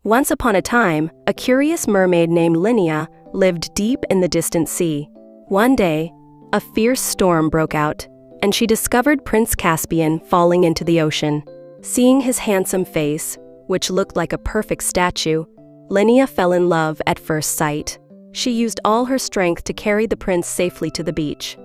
Once upon a time, a curious mermaid named Lynea lived deep in the distant sea. One day, a fierce storm broke out, and she discovered Prince Caspian falling into the ocean. Seeing his handsome face, which looked like a perfect statue, Lynea fell in love at first sight. She used all her strength to carry the prince safely to the beach.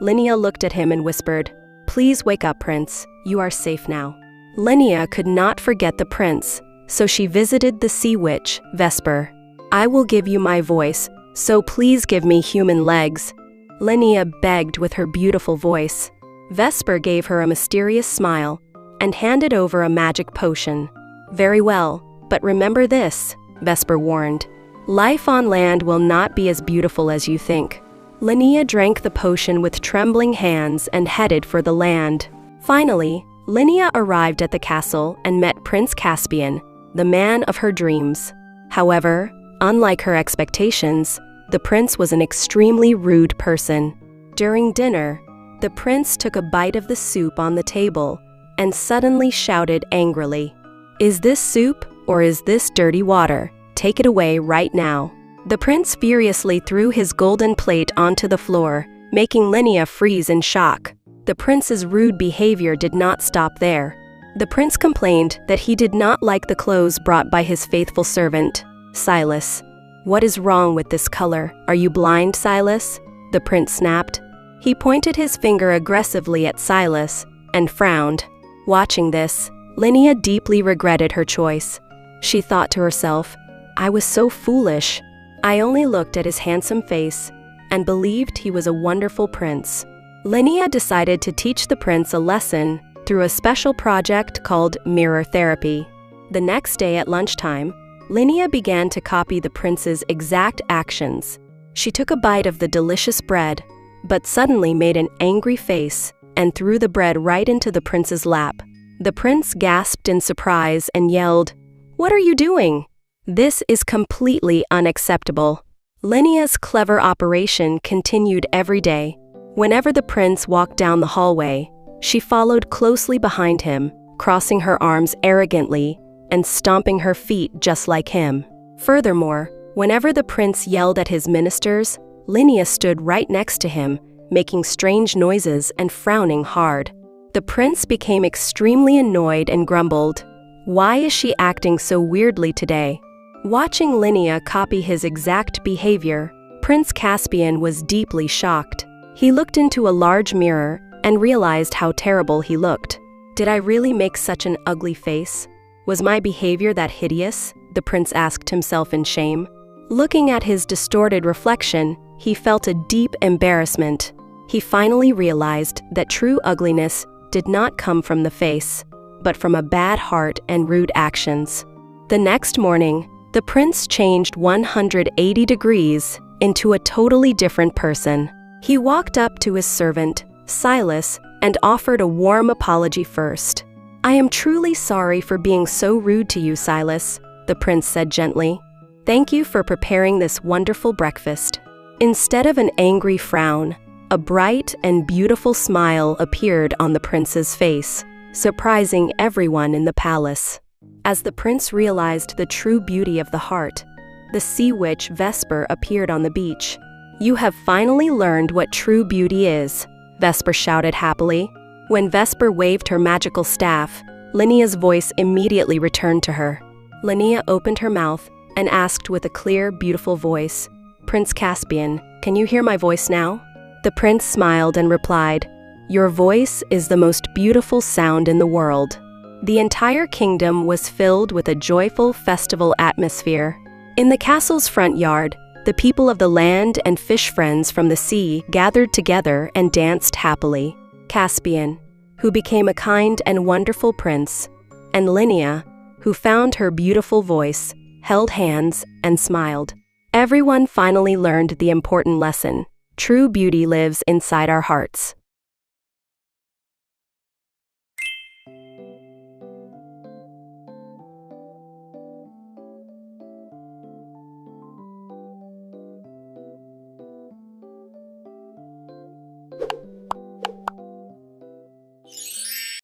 Lynea looked at him and whispered, "Please wake up, prince. You are safe now." Lynea could not forget the prince, so she visited the sea witch, Vesper. "I will give you my voice, so please give me human legs," Lynea begged with her beautiful voice. Vesper gave her a mysterious smile and handed over a magic potion. "Very well, but remember this," Vesper warned. "Life on land will not be as beautiful as you think." Lynea drank the potion with trembling hands and headed for the land. Finally, Lynea arrived at the castle and met Prince Caspian, the man of her dreams. However, unlike her expectations, the prince was an extremely rude person. During dinner, the prince took a bite of the soup on the table and suddenly shouted angrily, "Is this soup or is this dirty water? Take it away right now." The prince furiously threw his golden plate onto the floor, making Lynea freeze in shock. The prince's rude behavior did not stop there. The prince complained that he did not like the clothes brought by his faithful servant, Silas. "What is wrong with this color? Are you blind, Silas?" the prince snapped. He pointed his finger aggressively at Silas and frowned. Watching this, Lynea deeply regretted her choice. She thought to herself, "I was so foolish. I only looked at his handsome face and believed he was a wonderful prince." Lynea decided to teach the prince a lesson through a special project called mirror therapy. The next day at lunchtime, Lynea began to copy the prince's exact actions. She took a bite of the delicious bread, but suddenly made an angry face and threw the bread right into the prince's lap. The prince gasped in surprise and yelled, "What are you doing? This is completely unacceptable." Lynya's clever operation continued every day. Whenever the prince walked down the hallway, she followed closely behind him, crossing her arms arrogantly and stomping her feet just like him. Furthermore, whenever the prince yelled at his ministers, Lynea stood right next to him, making strange noises and frowning hard. The prince became extremely annoyed and grumbled, "Why is she acting so weirdly today?" Watching Lynea copy his exact behavior, Prince Caspian was deeply shocked. He looked into a large mirror and realized how terrible he looked. "Did I really make such an ugly face? Was my behavior that hideous?" the prince asked himself in shame. Looking at his distorted reflection, he felt a deep embarrassment. He finally realized that true ugliness did not come from the face, but from a bad heart and rude actions. The next morning, the prince changed 180 degrees into a totally different person. He walked up to his servant, Silas, and offered a warm apology first. "I am truly sorry for being so rude to you, Silas," the prince said gently. "Thank you for preparing this wonderful breakfast." Instead of an angry frown, a bright and beautiful smile appeared on the prince's face, surprising everyone in the palace. As the prince realized the true beauty of the heart, the sea witch Vesper appeared on the beach. "You have finally learned what true beauty is," Vesper shouted happily. When Vesper waved her magical staff, Lynya's voice immediately returned to her. Lynea opened her mouth and asked with a clear, beautiful voice, "Prince Caspian, can you hear my voice now?" The prince smiled and replied, "Your voice is the most beautiful sound in the world." The entire kingdom was filled with a joyful festival atmosphere. In the castle's front yard, the people of the land and fish friends from the sea gathered together and danced happily. Caspian, who became a kind and wonderful prince, and Lynea, who found her beautiful voice, held hands and smiled. Everyone finally learned the important lesson: true beauty lives inside our hearts.